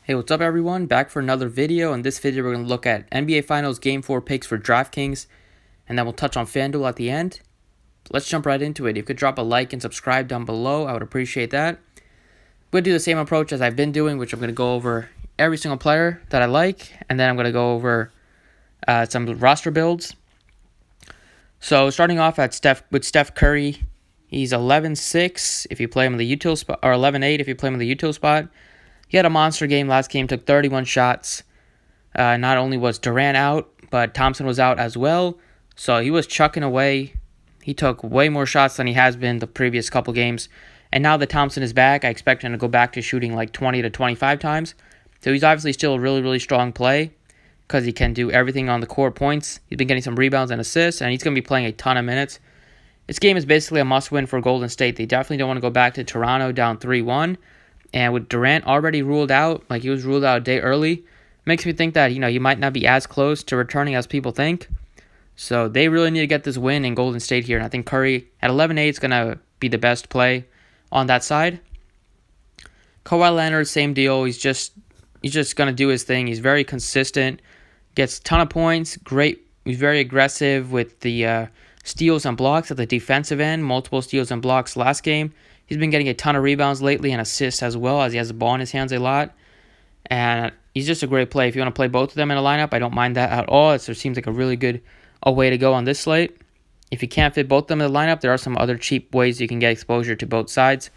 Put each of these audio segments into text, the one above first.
Hey, what's up everyone? Back for another video. In this video, we're going to look at NBA Finals Game 4 picks for Draftkings, and then we'll touch on FanDuel at the end. Let's jump right into it. If you could drop a like and subscribe down below, I would appreciate that. I'm going to do the same approach as I've been doing, which I'm going to go over every single player that I like, and then I'm going to go over some roster builds. So starting off with Steph Curry, he's 11-6 if you play him in the util spot, or 11-8 if you play him in the util spot. He had a monster game last game, took 31 shots. Not only was Durant out, but Thompson was out as well. So he was chucking away. He took way more shots than he has been the previous couple games. And now that Thompson is back, I expect him to go back to shooting like 20 to 25 times. So he's obviously still a really, really strong play because he can do everything on the court points. He's been getting some rebounds and assists, and he's going to be playing a ton of minutes. This game is basically a must-win for Golden State. They definitely don't want to go back to Toronto down 3-1. And with Durant already ruled out, like he was ruled out a day early, makes me think that, he might not be as close to returning as people think. So they really need to get this win in Golden State here. And I think Curry at 11-8 is going to be the best play on that side. Kawhi Leonard, same deal. He's just going to do his thing. He's very consistent, gets a ton of points, great. He's very aggressive with the steals and blocks at the defensive end, multiple steals and blocks last game. He's been getting a ton of rebounds lately and assists as well, as he has the ball in his hands a lot. And he's just a great play. If you want to play both of them in a lineup, I don't mind that at all. It seems like a really good way to go on this slate. If you can't fit both of them in the lineup, there are some other cheap ways you can get exposure to both sides.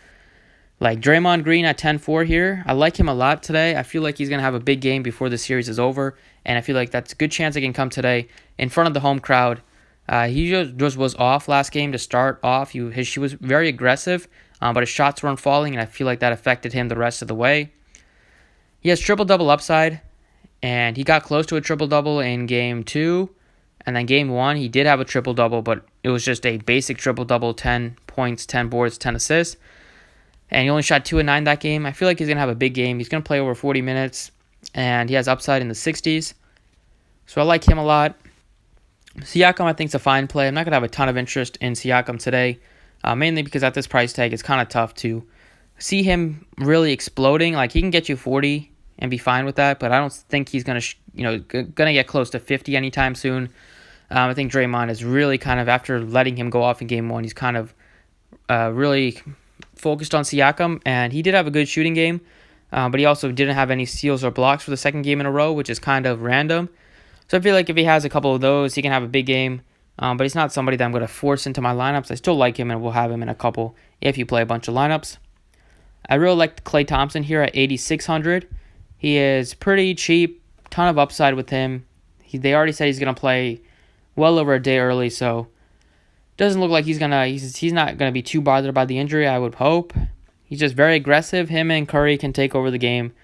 Like Draymond Green at 10-4 here. I like him a lot today. I feel like he's going to have a big game before the series is over. And I feel like that's a good chance it can come today in front of the home crowd. He just was off last game to start off. She was very aggressive. But his shots weren't falling, and I feel like that affected him the rest of the way. He has triple-double upside, and he got close to a triple-double in Game 2. And then Game 1, he did have a triple-double, but it was just a basic triple-double, 10 points, 10 boards, 10 assists. And he only shot 2 of 9 that game. I feel like he's going to have a big game. He's going to play over 40 minutes, and he has upside in the 60s. So I like him a lot. Siakam, I think, is a fine play. I'm not going to have a ton of interest in Siakam today. Mainly because at this price tag, it's kind of tough to see him really exploding. Like, he can get you 40 and be fine with that, but I don't think he's gonna get close to 50 anytime soon. I think Draymond is really kind of, after letting him go off in Game 1, he's kind of really focused on Siakam, and he did have a good shooting game, but he also didn't have any steals or blocks for the second game in a row, which is kind of random. So I feel like if he has a couple of those, he can have a big game. But he's not somebody that I'm going to force into my lineups. I still like him, and we'll have him in a couple if you play a bunch of lineups. I really like Klay Thompson here at 8,600. He is pretty cheap, ton of upside with him. They already said he's going to play well over a day early, so doesn't look like he's not going to be too bothered by the injury, I would hope. He's just very aggressive. Him and Curry can take over the game,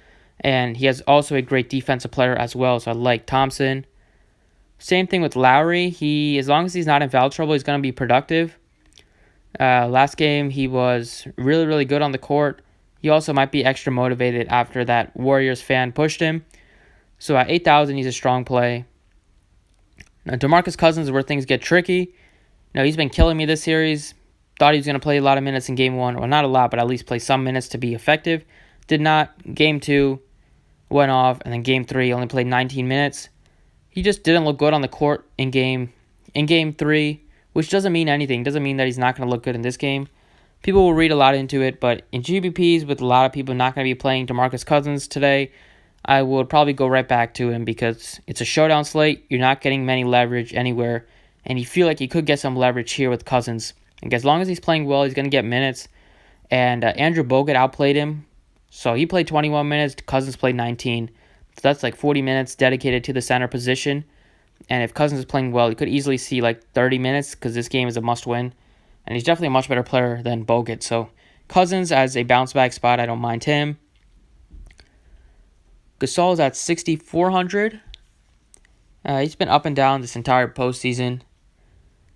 and he has also a great defensive player as well, so I like Thompson. Same thing with Lowry. As long as he's not in foul trouble, he's going to be productive. Last game, he was really, really good on the court. He also might be extra motivated after that Warriors fan pushed him. So at 8,000, he's a strong play. Now, DeMarcus Cousins is where things get tricky. He's been killing me this series. Thought he was going to play a lot of minutes in Game 1. Well, not a lot, but at least play some minutes to be effective. Did not. Game 2 went off, and then Game 3 only played 19 minutes. He just didn't look good on the court in Game 3, which doesn't mean anything. Doesn't mean that he's not going to look good in this game. People will read a lot into it, but in GPPs, with a lot of people not going to be playing DeMarcus Cousins today, I would probably go right back to him because it's a showdown slate. You're not getting many leverage anywhere, and you feel like you could get some leverage here with Cousins. And as long as he's playing well, he's going to get minutes. And Andrew Bogut outplayed him, so he played 21 minutes. Cousins played 19. So that's like 40 minutes dedicated to the center position. And if Cousins is playing well, you could easily see like 30 minutes because this game is a must-win. And he's definitely a much better player than Bogut. So Cousins as a bounce-back spot, I don't mind him. Gasol's at 6,400. He's been up and down this entire postseason.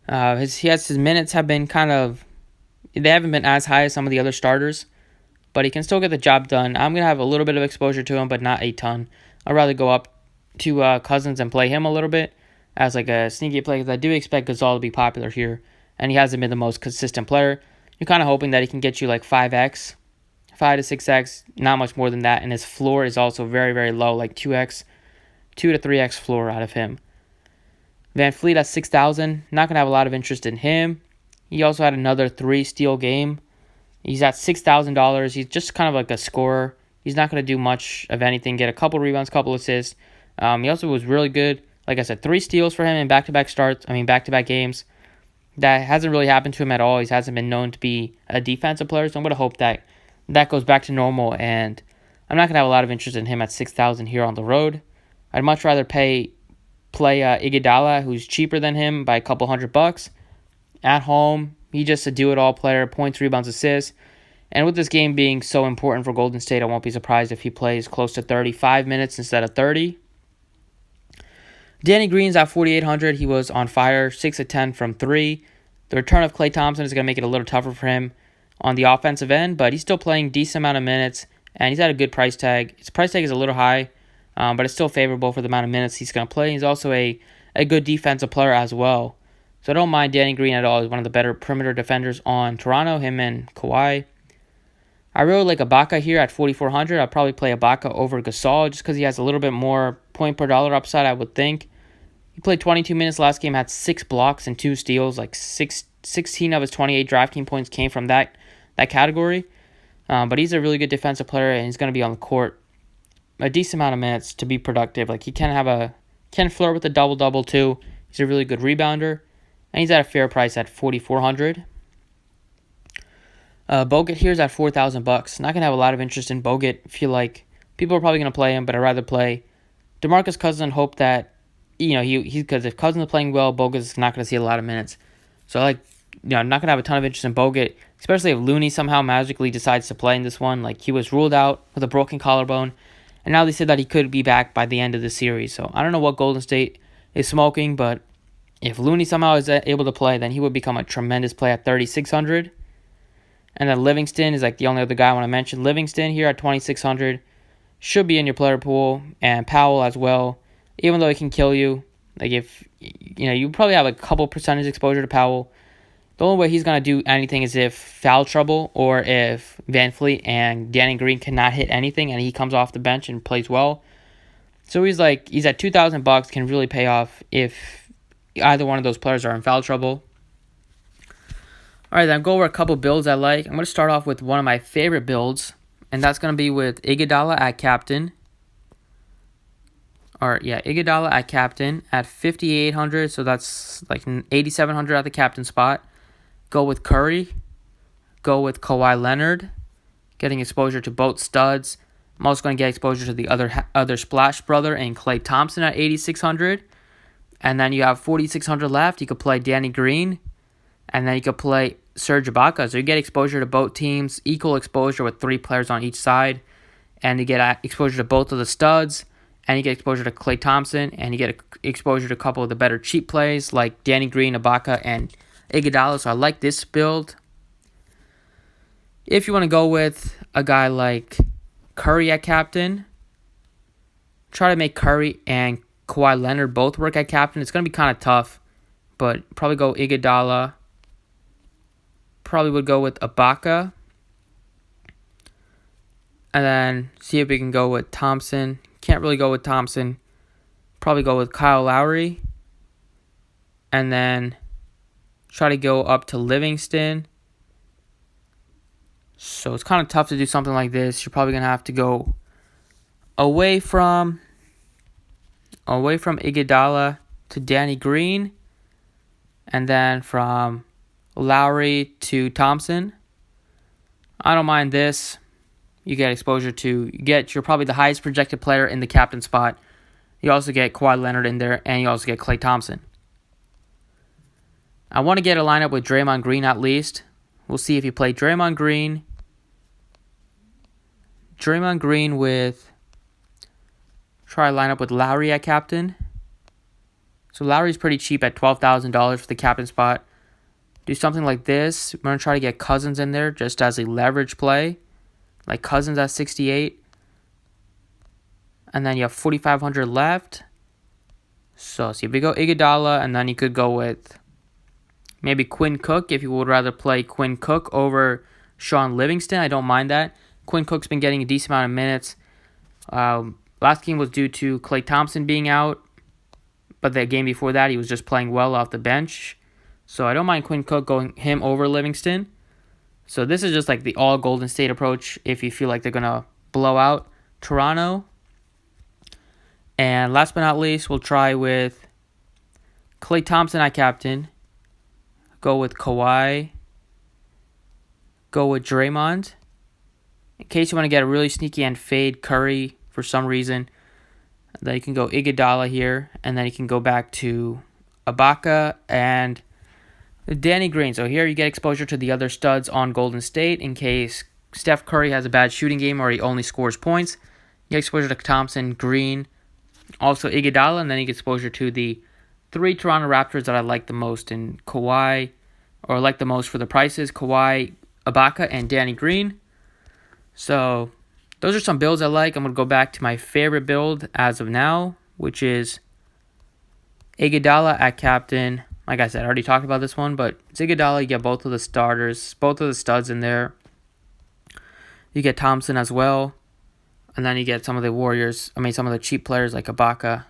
His minutes have been they haven't been as high as some of the other starters. But he can still get the job done. I'm going to have a little bit of exposure to him, but not a ton. I'd rather go up to Cousins and play him a little bit as like a sneaky play because I do expect Gasol to be popular here, and he hasn't been the most consistent player. You're kind of hoping that he can get you like 5x 5 to 6x, not much more than that. And his floor is also very, very low, like 2x, 2 to 3x floor out of him. Van Fleet at 6,000. Not going to have a lot of interest in him. He also had another 3-steal game. He's at $6,000. He's just kind of like a scorer. He's not going to do much of anything. Get a couple rebounds, couple assists. He also was really good. Like I said, 3 steals for him in back-to-back games. That hasn't really happened to him at all. He hasn't been known to be a defensive player, so I'm going to hope that that goes back to normal, and I'm not going to have a lot of interest in him at 6,000 here on the road. I'd much rather play Iguodala, who's cheaper than him by a couple $100. At home, he's just a do-it-all player, points, rebounds, assists. And with this game being so important for Golden State, I won't be surprised if he plays close to 35 minutes instead of 30. Danny Green's at 4,800. He was on fire, 6 of 10 from 3. The return of Klay Thompson is going to make it a little tougher for him on the offensive end, but he's still playing decent amount of minutes, and he's at a good price tag. His price tag is a little high, but it's still favorable for the amount of minutes he's going to play. He's also a good defensive player as well. So I don't mind Danny Green at all. He's one of the better perimeter defenders on Toronto, him and Kawhi. I really like Ibaka here at 4,400. I'll probably play Ibaka over Gasol just because he has a little bit more point per dollar upside, I would think. He played 22 minutes last game, had 6 blocks and 2 steals. Like 16 of his 28 DraftKings points came from that category. But he's a really good defensive player, and he's going to be on the court a decent amount of minutes to be productive. Like he can flirt with a double-double too. He's a really good rebounder, and he's at a fair price at 4,400. Bogut here is at $4,000. Not going to have a lot of interest in Bogut. I feel like people are probably going to play him, but I'd rather play DeMarcus Cousins and hope that, because if Cousins is playing well, Bogut is not going to see a lot of minutes. So I'm not going to have a ton of interest in Bogut, especially if Looney somehow magically decides to play in this one. Like he was ruled out with a broken collarbone, and now they said that he could be back by the end of the series. So I don't know what Golden State is smoking, but if Looney somehow is able to play, then he would become a tremendous play at 3,600. And then Livingston is like the only other guy I want to mention. Livingston here at 2,600 should be in your player pool, and Powell as well. Even though he can kill you, like if you probably have a couple percentage exposure to Powell. The only way he's gonna do anything is if foul trouble or if Van Fleet and Danny Green cannot hit anything and he comes off the bench and plays well. So he's at $2,000, can really pay off if either one of those players are in foul trouble. All right, then go over a couple builds I like. I'm going to start off with one of my favorite builds, and that's going to be with Iguodala at captain. Iguodala at captain at 5,800, so that's like 8,700 at the captain spot. Go with Curry. Go with Kawhi Leonard, getting exposure to both studs. I'm also going to get exposure to the other Splash brother and Klay Thompson at 8,600. And then you have 4,600 left. You could play Danny Green. And then you could play Serge Ibaka. So you get exposure to both teams, equal exposure with 3 players on each side. And you get exposure to both of the studs. And you get exposure to Klay Thompson. And you get exposure to a couple of the better cheap plays like Danny Green, Ibaka, and Iguodala. So I like this build. If you want to go with a guy like Curry at captain, try to make Curry and Kawhi Leonard both work at captain. It's going to be kind of tough, but probably go Iguodala. Probably would go with Ibaka. And then see if we can go with Thompson. Can't really go with Thompson. Probably go with Kyle Lowry. And then try to go up to Livingston. So it's kind of tough to do something like this. You're probably going to have to go away from Iguodala to Danny Green. And then from Lowry to Thompson. I don't mind this. You get exposure to, you're probably the highest projected player in the captain spot. You also get Kawhi Leonard in there, and you also get Klay Thompson. I want to get a lineup with Draymond Green at least. We'll see if you play Draymond Green with, try a lineup with Lowry at captain. So Lowry's pretty cheap at $12,000 for the captain spot. Do something like this. We're going to try to get Cousins in there just as a leverage play. Like Cousins at 68. And then you have 4,500 left. So see if we go Iguodala, and then you could go with maybe Quinn Cook if you would rather play Quinn Cook over Sean Livingston. I don't mind that. Quinn Cook's been getting a decent amount of minutes. Last game was due to Klay Thompson being out, but the game before that, he was just playing well off the bench. So I don't mind Quinn Cook going him over Livingston. So this is just like the all Golden State approach if you feel like they're going to blow out Toronto. And last but not least, we'll try with Klay Thompson at captain. Go with Kawhi. Go with Draymond. In case you want to get a really sneaky and fade Curry for some reason, then you can go Iguodala here, and then you can go back to Ibaka and Danny Green. So here you get exposure to the other studs on Golden State in case Steph Curry has a bad shooting game or he only scores points. You get exposure to Thompson, Green, also Iguodala, and then you get exposure to the 3 Toronto Raptors that I like the most in Kawhi, or like the most for the prices, Kawhi, Ibaka, and Danny Green. So those are some builds I like. I'm going to go back to my favorite build as of now, which is Iguodala at captain. Like I said, I already talked about this one, but it's Iguodala. You get both of the starters, both of the studs in there. You get Thompson as well. And then you get some of the cheap players like Ibaka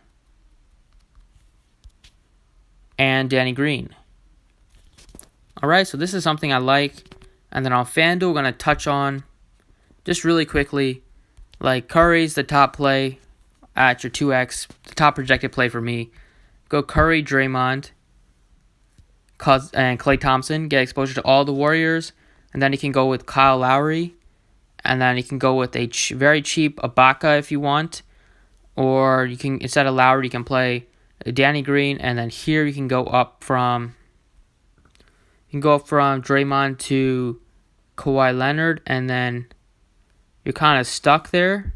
and Danny Green. All right, so this is something I like. And then on FanDuel, we're going to touch on, just really quickly, like Curry's the top play at your 2x, the top projected play for me. Go Curry, Draymond, and Klay Thompson. Get exposure to all the Warriors. And then you can go with Kyle Lowry. And then you can go with a very cheap Ibaka if you want. Or you can, instead of Lowry, you can play Danny Green. And then here you can go up from Draymond to Kawhi Leonard. And then you're kind of stuck there.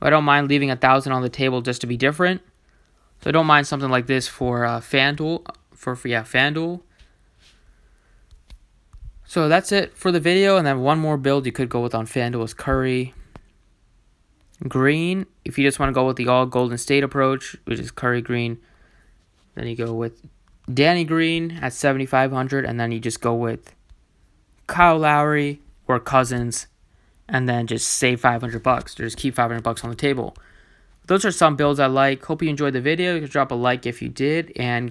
I don't mind leaving 1,000 on the table just to be different. So I don't mind something like this for FanDuel. FanDuel. So that's it for the video. And then one more build you could go with on FanDuel is Curry, Green. If you just want to go with the all Golden State approach, which is Curry, Green, then you go with Danny Green at 7,500, and then you just go with Kyle Lowry or Cousins, and then just save $500. Just keep $500 on the table. Those are some builds I like. Hope you enjoyed the video. You can drop a like if you did, and go